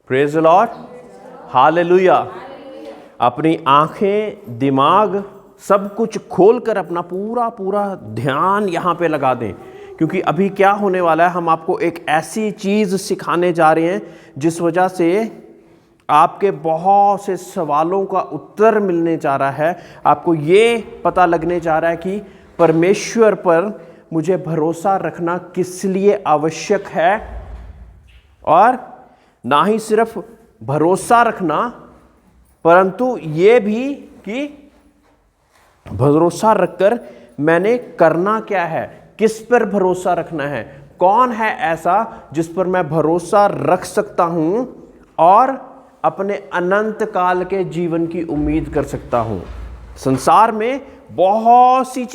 Praise the Lord, hallelujah. अपनी आंखें, दिमाग, सब कुछ खोलकर अपना पूरा ध्यान यहाँ पे लगा दें, क्योंकि अभी क्या होने वाला है, हम आपको एक ऐसी चीज़ सिखाने जा रहे हैं जिस वजह से आपके बहुत से सवालों का उत्तर मिलने जा रहा है। आपको ये पता लगने जा रहा है कि परमेश्वर पर मुझे भरोसा रखना किस लिए आवश्यक है, और ना ही सिर्फ भरोसा रखना, परंतु ये भी कि भरोसा रखकर मैंने करना क्या है, किस पर भरोसा रखना है, कौन है ऐसा जिस पर मैं भरोसा रख सकता हूं और अपने अनंत काल के जीवन की उम्मीद कर सकता हूं। संसार में बहुत सी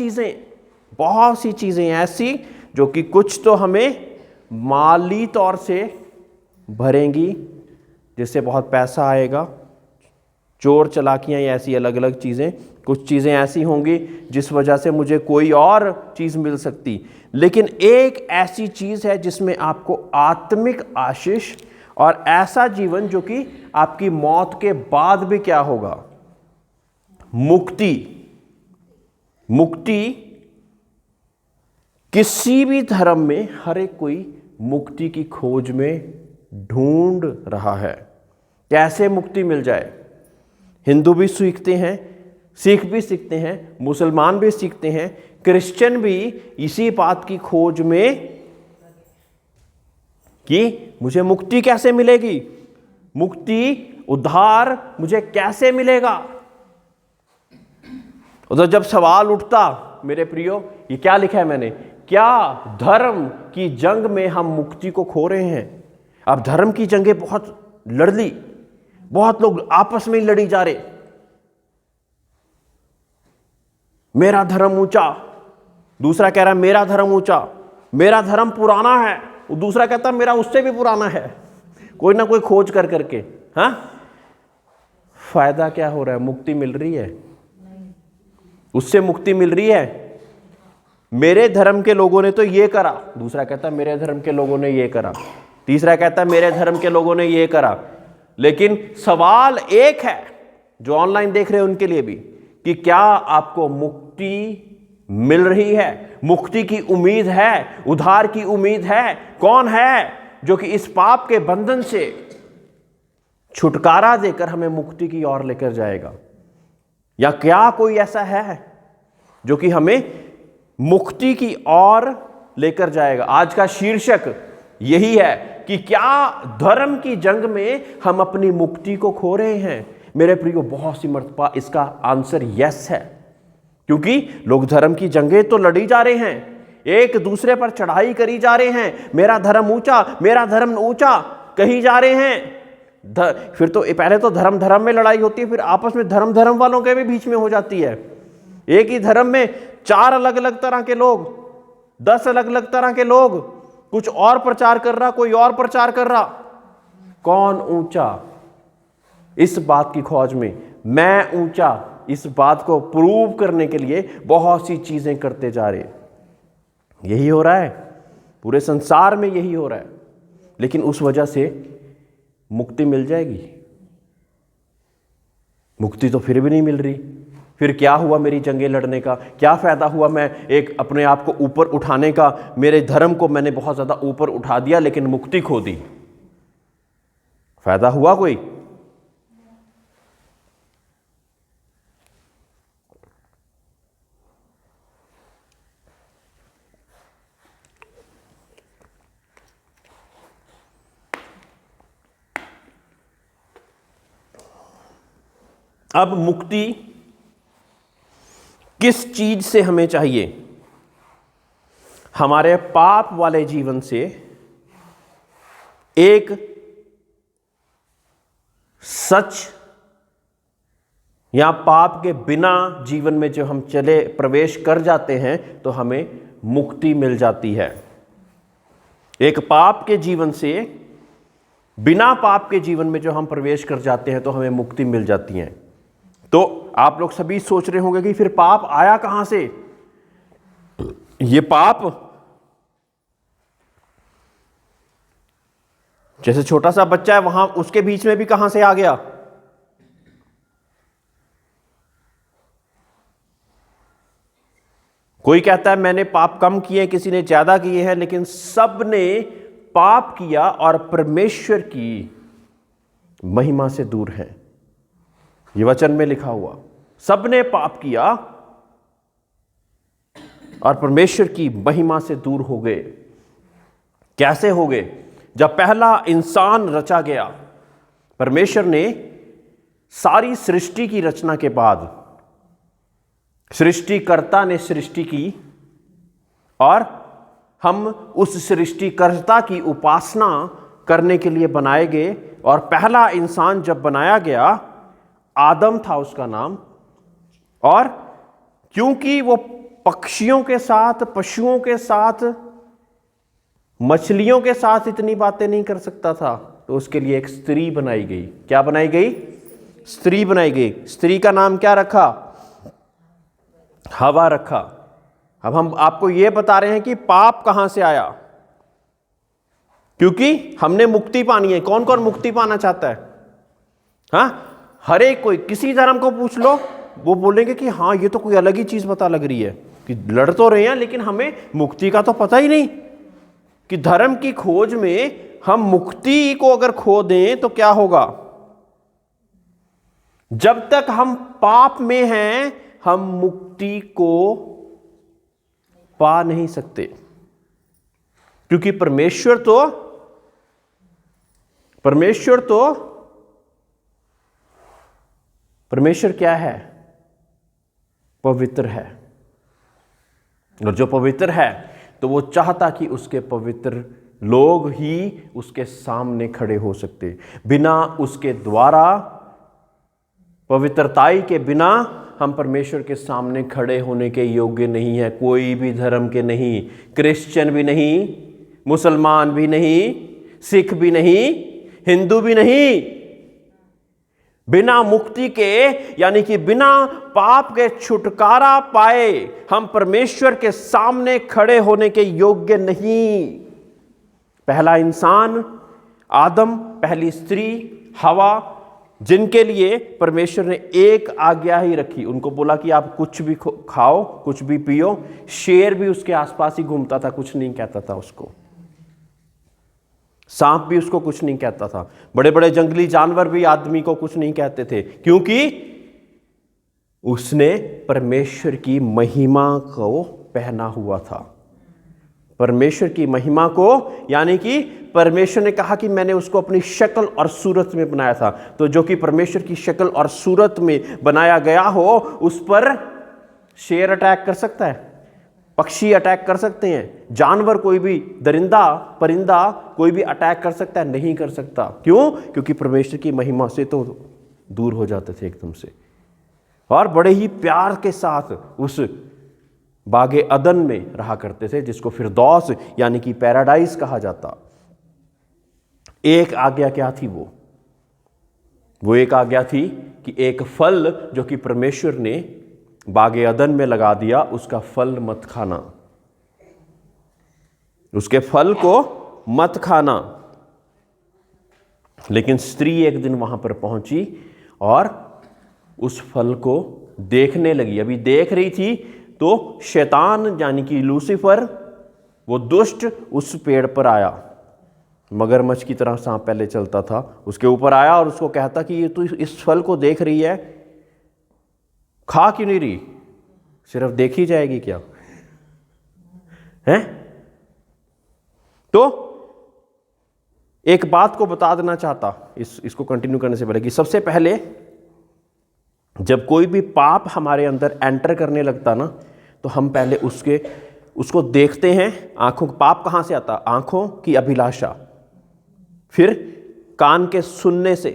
चीज़ें ऐसी जो कि कुछ तो हमें माली तौर से भरेंगी, जिससे बहुत पैसा आएगा, चोर चलाकियाँ या ऐसी अलग अलग चीज़ें, कुछ चीज़ें ऐसी होंगी जिस वजह से मुझे कोई और चीज़ मिल सकती। लेकिन एक ऐसी चीज़ है जिसमें आपको आत्मिक आशीष और ऐसा जीवन जो कि आपकी मौत के बाद भी क्या होगा, मुक्ति। किसी भी धर्म में हर एक कोई मुक्ति की खोज में ढूंढ रहा है, कैसे मुक्ति मिल जाए। हिंदू भी सीखते हैं, सिख भी सीखते हैं, मुसलमान भी सीखते हैं, क्रिश्चियन भी इसी बात की खोज में कि मुझे मुक्ति कैसे मिलेगी, मुक्ति, उद्धार मुझे कैसे मिलेगा। तो जब सवाल उठता, मेरे प्रियो, ये क्या लिखा है मैंने, क्या धर्म की जंग में हम मुक्ति को खो रहे हैं। अब धर्म की जंगें बहुत लड़ ली, बहुत लोग आपस में लड़ी जा रहे, मेरा धर्म ऊंचा, दूसरा कह रहा है मेरा धर्म ऊंचा, मेरा धर्म पुराना है, दूसरा कहता है मेरा उससे भी पुराना है, कोई ना कोई खोज कर करके। हाँ, फायदा क्या हो रहा है, मुक्ति मिल रही है, उससे मुक्ति मिल रही है। मेरे धर्म के लोगों ने तो ये करा, दूसरा कहता है मेरे धर्म के लोगों ने ये करा, तीसरा कहता है मेरे धर्म के लोगों ने ये करा। लेकिन सवाल एक है, जो ऑनलाइन देख रहे हैं उनके लिए भी, कि क्या आपको मुक्ति मिल रही है, मुक्ति की उम्मीद है, उद्धार की उम्मीद है। कौन है जो कि इस पाप के बंधन से छुटकारा देकर हमें मुक्ति की ओर लेकर जाएगा, या क्या कोई ऐसा है जो कि हमें मुक्ति की ओर लेकर जाएगा। आज का शीर्षक यही है कि क्या धर्म की जंग में हम अपनी मुक्ति को खो रहे हैं। मेरे प्रियो, बहुत सी मर्तबा इसका आंसर यस है, क्योंकि लोग धर्म की जंगें तो लड़ी जा रहे हैं, एक दूसरे पर चढ़ाई करी जा रहे हैं, मेरा धर्म ऊंचा, मेरा धर्म ऊंचा कही जा रहे हैं। फिर तो पहले तो धर्म में लड़ाई होती है, फिर आपस में धर्म वालों के भी बीच में हो जाती है। एक ही धर्म में 4 अलग अलग तरह के लोग, 10 अलग अलग तरह के लोग, कुछ और प्रचार कर रहा, कोई और प्रचार कर रहा। कौन ऊंचा, इस बात की खोज में, मैं ऊंचा, इस बात को प्रूव करने के लिए बहुत सी चीजें करते जा रहे। यही हो रहा है, पूरे संसार में यही हो रहा है। लेकिन उस वजह से मुक्ति मिल जाएगी? मुक्ति तो फिर भी नहीं मिल रही। फिर क्या हुआ मेरी जंगें लड़ने का, क्या फ़ायदा हुआ मैं एक अपने आप को ऊपर उठाने का, मेरे धर्म को मैंने बहुत ज़्यादा ऊपर उठा दिया लेकिन मुक्ति खो दी। फ़ायदा हुआ कोई? अब मुक्ति किस चीज से हमें चाहिए? हमारे पाप वाले जीवन से, एक सच या पाप के बिना जीवन में जो हम चले प्रवेश कर जाते हैं तो हमें मुक्ति मिल जाती है। एक पाप के जीवन से, बिना पाप के जीवन में जो हम प्रवेश कर जाते हैं तो हमें मुक्ति मिल जाती है। तो आप लोग सभी सोच रहे होंगे कि फिर पाप आया कहां से? ये पाप जैसे छोटा सा बच्चा है, वहां उसके बीच में भी कहां से आ गया? कोई कहता है मैंने पाप कम किए, किसी ने ज्यादा किए हैं, लेकिन सब ने पाप किया और परमेश्वर की महिमा से दूर है। ये वचन में लिखा हुआ, सब ने पाप किया और परमेश्वर की महिमा से दूर हो गए। कैसे हो गए? जब पहला इंसान रचा गया, परमेश्वर ने सारी सृष्टि की रचना के बाद सृष्टिकर्ता ने सृष्टि की और हम उस सृष्टिकर्ता की उपासना करने के लिए बनाए गए। और पहला इंसान जब बनाया गया, आदम था उसका नाम, और क्योंकि वो पक्षियों के साथ, पशुओं के साथ, मछलियों के साथ इतनी बातें नहीं कर सकता था, तो उसके लिए एक स्त्री बनाई गई। क्या बनाई गई? स्त्री बनाई गई। स्त्री का नाम क्या रखा? हवा रखा। अब हम आपको यह बता रहे हैं कि पाप कहां से आया, क्योंकि हमने मुक्ति पानी है। कौन कौन मुक्ति पाना चाहता है? हाँ, हर एक कोई, किसी धर्म को पूछ लो, वो बोलेंगे कि हाँ ये तो कोई अलग ही चीज पता लग रही है, कि लड़ तो रहे हैं लेकिन हमें मुक्ति का तो पता ही नहीं। कि धर्म की खोज में हम मुक्ति को अगर खो दें तो क्या होगा? जब तक हम पाप में हैं, हम मुक्ति को पा नहीं सकते, क्योंकि परमेश्वर क्या है? पवित्र है। और जो पवित्र है तो वो चाहता कि उसके पवित्र लोग ही उसके सामने खड़े हो सकते। बिना उसके द्वारा, पवित्रताई के बिना हम परमेश्वर के सामने खड़े होने के योग्य नहीं है। कोई भी धर्म के नहीं, क्रिश्चियन भी नहीं, मुसलमान भी नहीं, सिख भी नहीं, हिंदू भी नहीं। बिना मुक्ति के, यानी कि बिना पाप के छुटकारा पाए, हम परमेश्वर के सामने खड़े होने के योग्य नहीं। पहला इंसान आदम, पहली स्त्री हवा, जिनके लिए परमेश्वर ने एक आज्ञा ही रखी। उनको बोला कि आप कुछ भी खाओ, कुछ भी पियो। शेर भी उसके आसपास ही घूमता था, कुछ नहीं कहता था उसको। सांप भी उसको कुछ नहीं कहता था। बड़े बड़े जंगली जानवर भी आदमी को कुछ नहीं कहते थे, क्योंकि उसने परमेश्वर की महिमा को पहना हुआ था। परमेश्वर की महिमा को, यानी कि परमेश्वर ने कहा कि मैंने उसको अपनी शक्ल और सूरत में बनाया था। तो जो कि परमेश्वर की शक्ल और सूरत में बनाया गया हो, उस पर शेर अटैक कर सकता है, पक्षी अटैक कर सकते हैं, जानवर, कोई भी दरिंदा परिंदा कोई भी अटैक कर सकता है? नहीं कर सकता। क्यों? क्योंकि परमेश्वर की महिमा से तो दूर हो जाते थे एकदम से। और बड़े ही प्यार के साथ उस बागे अदन में रहा करते थे, जिसको फिरदौस यानी कि पैराडाइज कहा जाता। एक आज्ञा क्या थी? वो एक आज्ञा थी कि एक फल जो कि परमेश्वर ने बागे अदन में लगा दिया, उसका फल मत खाना, उसके फल को मत खाना। लेकिन स्त्री एक दिन वहां पर पहुंची और उस फल को देखने लगी। अभी देख रही थी तो शैतान यानी कि लूसीफर, वो दुष्ट, उस पेड़ पर आया। मगरमच्छ की तरह सांप पहले चलता था, उसके ऊपर आया और उसको कहता कि ये तू इस फल को देख रही है, खा क्यों नहीं रही? सिर्फ देखी जाएगी क्या है? तो एक बात को बता देना चाहता इसको कंटिन्यू करने से पहले, कि सबसे पहले जब कोई भी पाप हमारे अंदर एंटर करने लगता ना, तो हम पहले उसको देखते हैं। आंखों, पाप कहां से आता? आंखों की अभिलाषा, फिर कान के सुनने से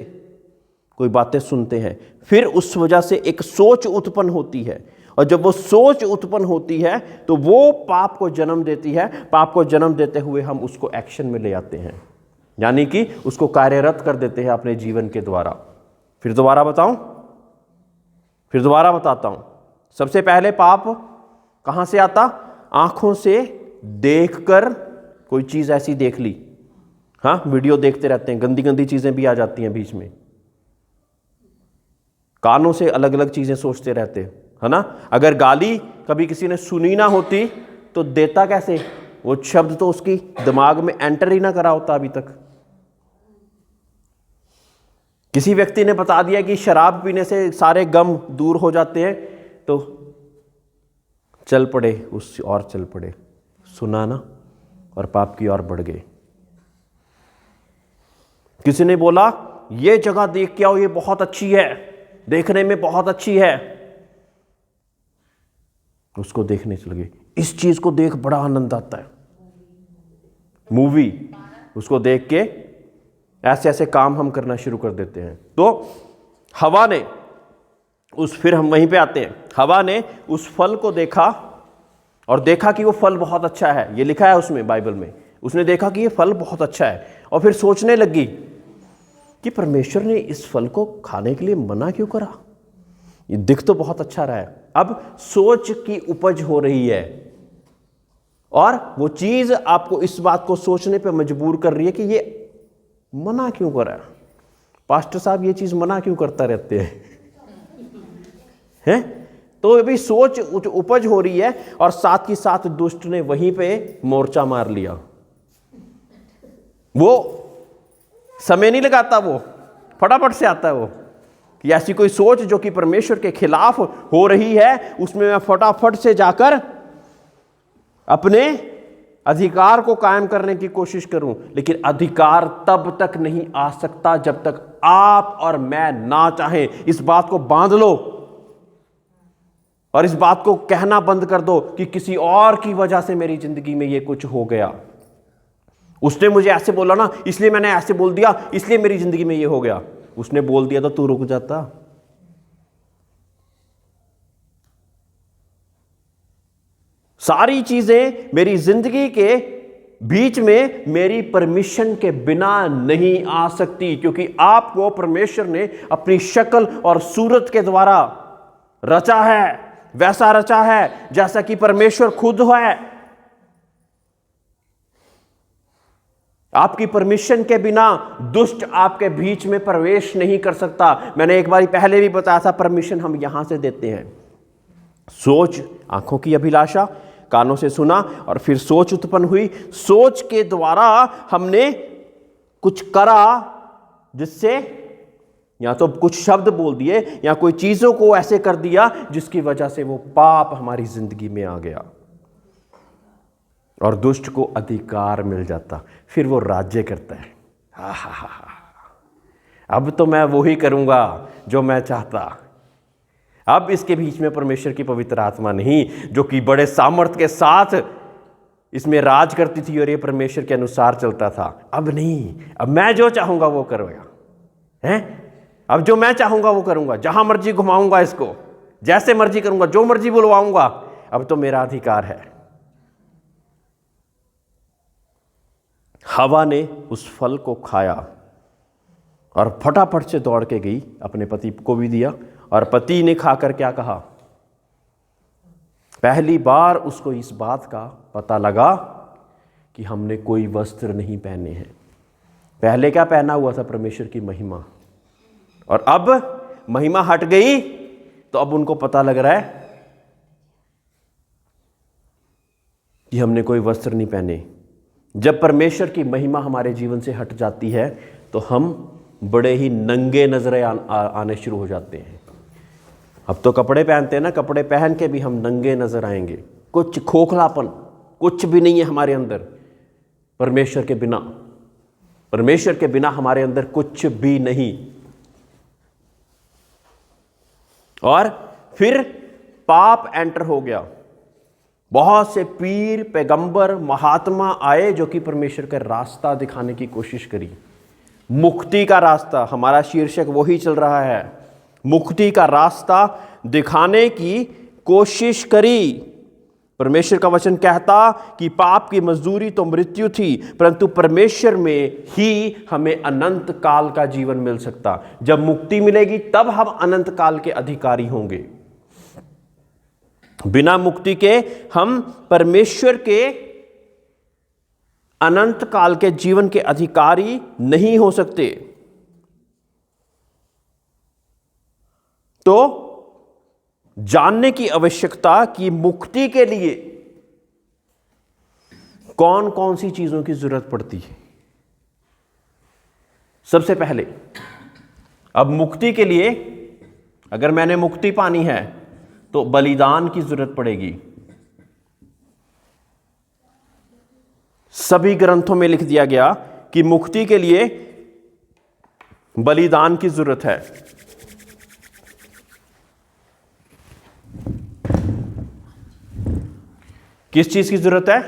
कोई बातें सुनते हैं, फिर उस वजह से एक सोच उत्पन्न होती है, और जब वो सोच उत्पन्न होती है तो वो पाप को जन्म देती है। पाप को जन्म देते हुए हम उसको एक्शन में ले आते हैं, यानी कि उसको कार्यरत कर देते हैं अपने जीवन के द्वारा। फिर दोबारा बताता हूं। सबसे पहले पाप कहां से आता? आंखों से देखकर कोई चीज ऐसी देख ली, हाँ, वीडियो देखते रहते हैं, गंदी गंदी चीज़ें भी आ जाती हैं बीच में, कानों से अलग अलग चीज़ें सोचते रहते हैं, है ना। अगर गाली कभी किसी ने सुनी ना होती तो देता कैसे, वो शब्द तो उसकी दिमाग में एंटर ही ना करा होता अभी तक। किसी व्यक्ति ने बता दिया कि शराब पीने से सारे गम दूर हो जाते हैं, तो चल पड़े उस और चल पड़े, सुना ना, और पाप की ओर बढ़ गए। किसी ने बोला ये जगह देख के आओ, ये बहुत अच्छी है, देखने में बहुत अच्छी है, उसको देखने चल गए। इस चीज को देख बड़ा आनंद आता है, मूवी, उसको देख के ऐसे ऐसे काम हम करना शुरू कर देते हैं। तो हवा ने फिर हम वहीं पे आते हैं, हवा ने उस फल को देखा और देखा कि वो फल बहुत अच्छा है, ये लिखा है उसमें बाइबल में। उसने देखा कि ये फल बहुत अच्छा है और फिर सोचने लगी कि परमेश्वर ने इस फल को खाने के लिए मना क्यों करा, ये दिख तो बहुत अच्छा रहा है। अब सोच की उपज हो रही है और वो चीज आपको इस बात को सोचने पे मजबूर कर रही है कि ये मना क्यों करा, पास्टर साहब ये चीज मना क्यों करता रहते हैं? तो अभी सोच उपज हो रही है और साथ ही साथ दुष्ट ने वहीं पे मोर्चा मार लिया। वो समय नहीं लगाता, वो फटाफट से आता है वो कि ऐसी कोई सोच जो कि परमेश्वर के खिलाफ हो रही है, उसमें मैं फटाफट से जाकर अपने अधिकार को कायम करने की कोशिश करूं। लेकिन अधिकार तब तक नहीं आ सकता जब तक आप और मैं ना चाहें। इस बात को बांध लो और इस बात को कहना बंद कर दो कि किसी और की वजह से मेरी जिंदगी में ये कुछ हो गया, उसने मुझे ऐसे बोला ना इसलिए मैंने ऐसे बोल दिया, इसलिए मेरी जिंदगी में ये हो गया। उसने बोल दिया तो तू रुक जाता। सारी चीजें मेरी जिंदगी के बीच में मेरी परमिशन के बिना नहीं आ सकती, क्योंकि आपको परमेश्वर ने अपनी शक्ल और सूरत के द्वारा रचा है, वैसा रचा है जैसा कि परमेश्वर खुद है। आपकी परमिशन के बिना दुष्ट आपके बीच में प्रवेश नहीं कर सकता। मैंने एक बार पहले भी बताया था, परमिशन हम यहां से देते हैं। सोच, आंखों की अभिलाषा, कानों से सुना और फिर सोच उत्पन्न हुई। सोच के द्वारा हमने कुछ करा जिससे या तो कुछ शब्द बोल दिए या कोई चीजों को ऐसे कर दिया जिसकी वजह से वो पाप हमारी जिंदगी में आ गया और दुष्ट को अधिकार मिल जाता। फिर वो राज्य करता है। हा, अब तो मैं वो ही करूंगा जो मैं चाहता। अब इसके बीच में परमेश्वर की पवित्र आत्मा नहीं, जो कि बड़े सामर्थ्य के साथ इसमें राज करती थी और ये परमेश्वर के अनुसार चलता था। अब नहीं, अब मैं जो चाहूंगा वो करूंगा, हैं? अब जो मैं चाहूंगा वो करूंगा, जहां मर्जी घुमाऊंगा इसको, जैसे मर्जी करूंगा, जो मर्जी बुलवाऊंगा, अब तो मेरा अधिकार है। हवा ने उस फल को खाया और फटाफट से दौड़ के गई, अपने पति को भी दिया और पति ने खाकर क्या कहा? पहली बार उसको इस बात का पता लगा कि हमने कोई वस्त्र नहीं पहने हैं। पहले क्या पहना हुआ था? परमेश्वर की महिमा। और अब महिमा हट गई तो अब उनको पता लग रहा है कि हमने कोई वस्त्र नहीं पहने। जब परमेश्वर की महिमा हमारे जीवन से हट जाती है तो हम बड़े ही नंगे नजरें आने शुरू हो जाते हैं। अब तो कपड़े पहनते हैं ना, कपड़े पहन के भी हम नंगे नजर आएंगे। कुछ खोखलापन कुछ भी नहीं है हमारे अंदर परमेश्वर के बिना। परमेश्वर के बिना हमारे अंदर कुछ भी नहीं। और फिर पाप एंटर हो गया। बहुत से पीर, पैगंबर, महात्मा आए जो कि परमेश्वर का रास्ता दिखाने की कोशिश करी। मुक्ति का रास्ता, हमारा शीर्षक वही चल रहा है। मुक्ति का रास्ता दिखाने की कोशिश करी। परमेश्वर का वचन कहता कि पाप की मजदूरी तो मृत्यु थी, परंतु परमेश्वर में ही हमें अनंत काल का जीवन मिल सकता। जब मुक्ति मिलेगी तब हम अनंत काल के अधिकारी होंगे। बिना मुक्ति के हम परमेश्वर के अनंत काल के जीवन के अधिकारी नहीं हो सकते। तो जानने की आवश्यकता कि मुक्ति के लिए कौन कौन सी चीजों की जरूरत पड़ती है। सबसे पहले, अब मुक्ति के लिए अगर मैंने मुक्ति पानी है तो बलिदान की जरूरत पड़ेगी। सभी ग्रंथों में लिख दिया गया कि मुक्ति के लिए बलिदान की जरूरत है। किस चीज की जरूरत है?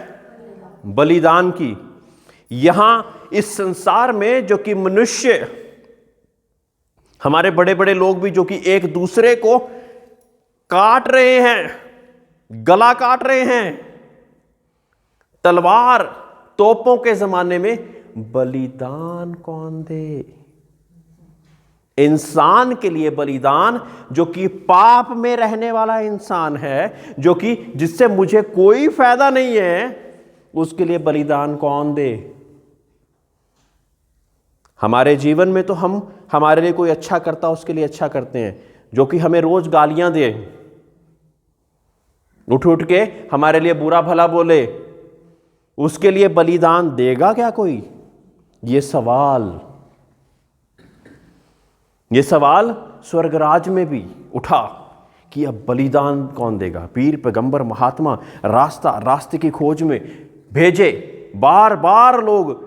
बलिदान की। यहां इस संसार में जो कि मनुष्य, हमारे बड़े बड़े लोग भी जो कि एक दूसरे को काट रहे हैं, गला काट रहे हैं, तलवार तोपों के जमाने में बलिदान कौन दे? इंसान के लिए बलिदान, जो कि पाप में रहने वाला इंसान है, जो कि जिससे मुझे कोई फायदा नहीं है, उसके लिए बलिदान कौन दे? हमारे जीवन में तो हम हमारे लिए कोई अच्छा करता उसके लिए अच्छा करते हैं, जो कि हमें रोज गालियां दे, उठ उठ के हमारे लिए बुरा भला बोले, उसके लिए बलिदान देगा क्या कोई? ये सवाल स्वर्गराज में भी उठा कि अब बलिदान कौन देगा। पीर पैगंबर महात्मा रास्ते की खोज में भेजे, बार बार लोग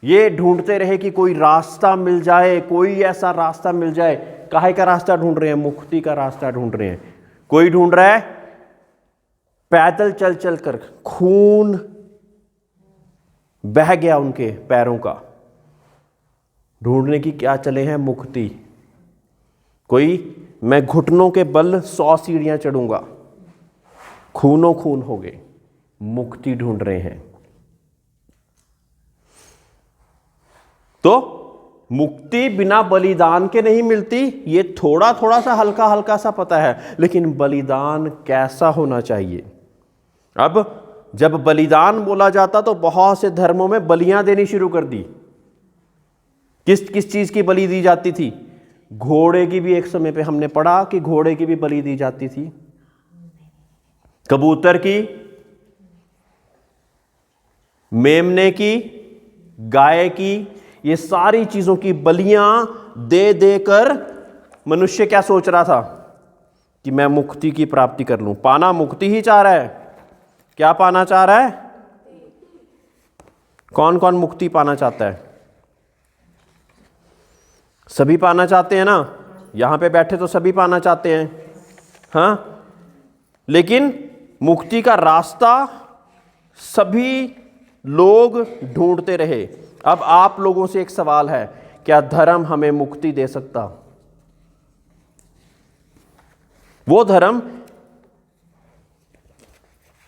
ये ढूंढते रहे कि कोई रास्ता मिल जाए, कोई ऐसा रास्ता मिल जाए। काहे का रास्ता ढूंढ रहे हैं? मुक्ति का रास्ता ढूंढ रहे हैं। कोई ढूंढ रहा है पैदल चल चल कर, खून बह गया उनके पैरों का। ढूंढने की क्या चले हैं? मुक्ति। कोई मैं घुटनों के बल 100 सीढ़ियां चढ़ूंगा, खूनों खून हो गए, मुक्ति ढूंढ रहे हैं। तो मुक्ति बिना बलिदान के नहीं मिलती, ये थोड़ा थोड़ा सा हल्का हल्का सा पता है, लेकिन बलिदान कैसा होना चाहिए? अब जब बलिदान बोला जाता तो बहुत से धर्मों में बलियां देनी शुरू कर दी। किस किस चीज की बलि दी जाती थी? घोड़े की भी एक समय पे हमने पढ़ा कि घोड़े की भी बलि दी जाती थी, कबूतर की, मेमने की, गाय की, ये सारी चीजों की बलियां दे देकर मनुष्य क्या सोच रहा था कि मैं मुक्ति की प्राप्ति कर लूं। पाना मुक्ति ही चाह रहा है। क्या पाना चाह रहा है? कौन कौन मुक्ति पाना चाहता है? सभी पाना चाहते हैं ना? यहां पे बैठे तो सभी पाना चाहते हैं, हाँ। लेकिन मुक्ति का रास्ता सभी लोग ढूंढते रहे। अब आप लोगों से एक सवाल है, क्या धर्म हमें मुक्ति दे सकता? वो धर्म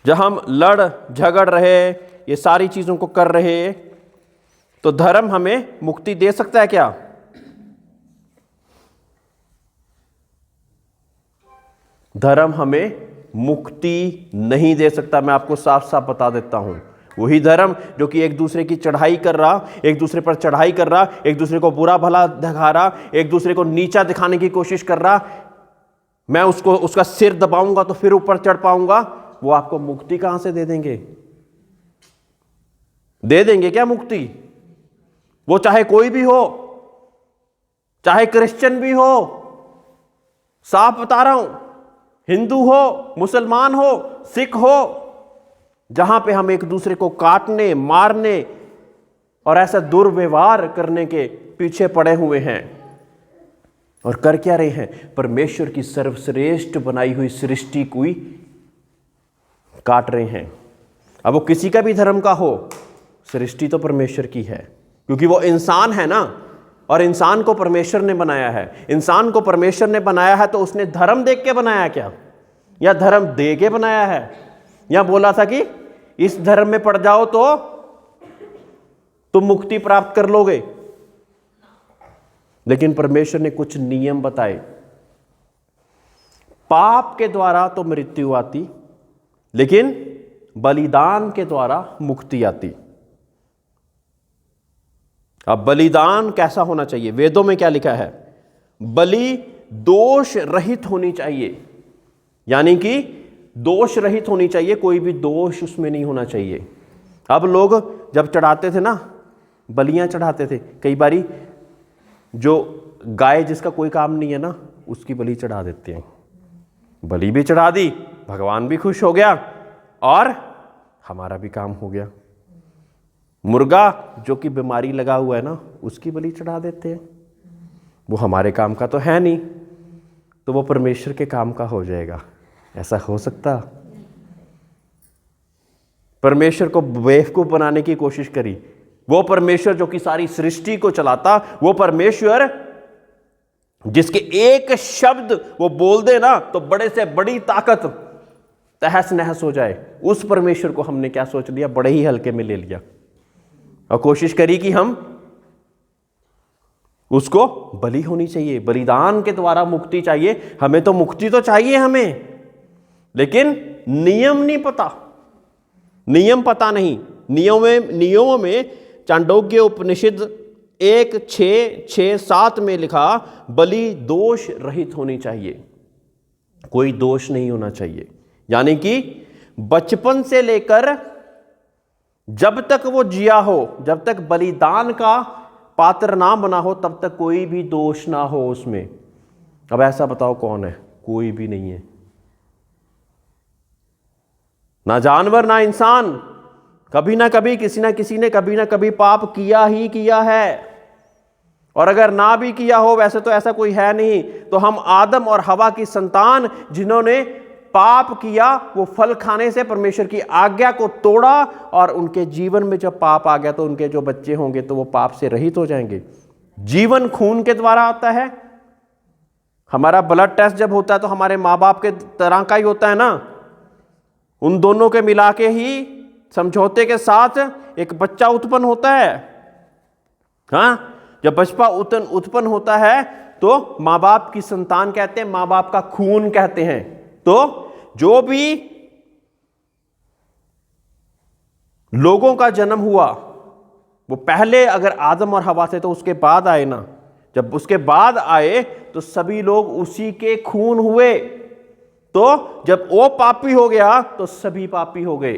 जब हम लड़ झगड़ रहे, ये सारी चीजों को कर रहे, तो धर्म हमें मुक्ति दे सकता है क्या? धर्म हमें मुक्ति नहीं दे सकता। मैं आपको साफ साफ बता देता हूं। वही धर्म जो कि एक दूसरे की चढ़ाई कर रहा, एक दूसरे पर चढ़ाई कर रहा, एक दूसरे को बुरा भला दिखा रहा, एक दूसरे को नीचा दिखाने की कोशिश कर रहा, मैं उसका सिर दबाऊंगा तो फिर ऊपर चढ़ पाऊंगा, वो आपको मुक्ति कहां से दे देंगे? दे देंगे क्या मुक्ति? वो चाहे कोई भी हो, चाहे क्रिश्चियन भी हो, साफ बता रहा हूं, हिंदू हो, मुसलमान हो, सिख हो, जहां पे हम एक दूसरे को काटने, मारने और ऐसा दुर्व्यवहार करने के पीछे पड़े हुए हैं। और कर क्या रहे हैं? परमेश्वर की सर्वश्रेष्ठ बनाई हुई सृष्टि को ही काट रहे हैं। अब वो किसी का भी धर्म का हो, सृष्टि तो परमेश्वर की है, क्योंकि वो इंसान है ना, और इंसान को परमेश्वर ने बनाया है। इंसान को परमेश्वर ने बनाया है तो उसने धर्म देख के बनाया क्या, या धर्म दे के बनाया है? या बोला था कि इस धर्म में पड़ जाओ तो तुम मुक्ति प्राप्त कर लोगे? लेकिन परमेश्वर ने कुछ नियम बताए। पाप के द्वारा तो मृत्यु आती, लेकिन बलिदान के द्वारा मुक्ति आती। अब बलिदान कैसा होना चाहिए? वेदों में क्या लिखा है? बलि दोष रहित होनी चाहिए, यानी कि दोष रहित होनी चाहिए, कोई भी दोष उसमें नहीं होना चाहिए। अब लोग जब चढ़ाते थे ना, बलियां चढ़ाते थे, कई बारी जो गाय जिसका कोई काम नहीं है ना, उसकी बलि चढ़ा देते हैं। बलि भी चढ़ा दी, भगवान भी खुश हो गया और हमारा भी काम हो गया। मुर्गा जो कि बीमारी लगा हुआ है ना, उसकी बलि चढ़ा देते हैं। वो हमारे काम का तो है नहीं, तो वो परमेश्वर के काम का हो जाएगा। ऐसा हो सकता? परमेश्वर को बेवकूफ बनाने की कोशिश करी। वो परमेश्वर जो कि सारी सृष्टि को चलाता, वो परमेश्वर जिसके एक शब्द वो बोल दे ना तो बड़े से बड़ी ताकत तहस नहस हो जाए, उस परमेश्वर को हमने क्या सोच लिया? बड़े ही हल्के में ले लिया और कोशिश करी कि हम उसको बलि होनी चाहिए, बलिदान के द्वारा मुक्ति चाहिए। हमें तो मुक्ति तो चाहिए हमें, लेकिन नियम नहीं पता, नियम पता नहीं। नियमों में चांदोग्य उपनिषद 1:6-7 में लिखा, बलि दोष रहित होनी चाहिए, कोई दोष नहीं होना चाहिए। यानी कि बचपन से लेकर जब तक वो जिया हो, जब तक बलिदान का पात्र ना बना हो, तब तक कोई भी दोष ना हो उसमें। अब ऐसा बताओ कौन है? कोई भी नहीं है, ना जानवर ना इंसान। कभी ना कभी किसी ना किसी ने कभी ना कभी पाप किया ही किया है, और अगर ना भी किया हो, वैसे तो ऐसा कोई है नहीं, तो हम आदम और हवा की संतान जिन्होंने पाप किया, वो फल खाने से परमेश्वर की आज्ञा को तोड़ा, और उनके जीवन में जब पाप आ गया तो उनके जो बच्चे होंगे तो वो पाप से रहित हो जाएंगे। जीवन खून के द्वारा आता है। हमारा ब्लड टेस्ट जब होता है तो हमारे माँ बाप के तरह का ही होता है ना, उन दोनों के मिला के ही समझौते के साथ एक बच्चा उत्पन्न होता है। हाँ, जब बचपा उत्पन्न होता है तो माँ बाप की संतान कहते हैं, माँ बाप का खून कहते हैं। तो जो भी लोगों का जन्म हुआ वो पहले अगर आदम और हवा से, तो उसके बाद आए ना। जब उसके बाद आए तो सभी लोग उसी के खून हुए। तो जब वो पापी हो गया तो सभी पापी हो गए।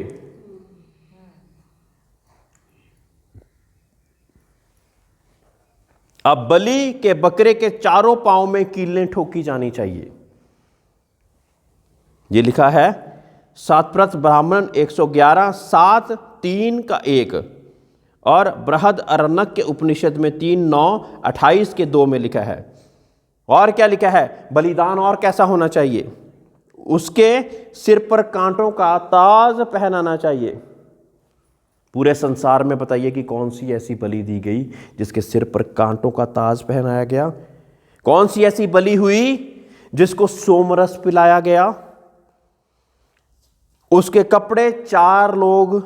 अब बलि के बकरे के चारों पांव में कीलें ठोकी जानी चाहिए। ये लिखा है सातप्रत ब्राह्मण 111:7-3 और बृहद अरण्यक के उपनिषद में 3:9-28 में लिखा है। और क्या लिखा है? बलिदान और कैसा होना चाहिए? उसके सिर पर कांटों का ताज पहनाना चाहिए। पूरे संसार में बताइए कि कौन सी ऐसी बलि दी गई जिसके सिर पर कांटों का ताज पहनाया गया? कौन सी ऐसी बलि हुई जिसको सोमरस पिलाया गया? उसके कपड़े 4 लोग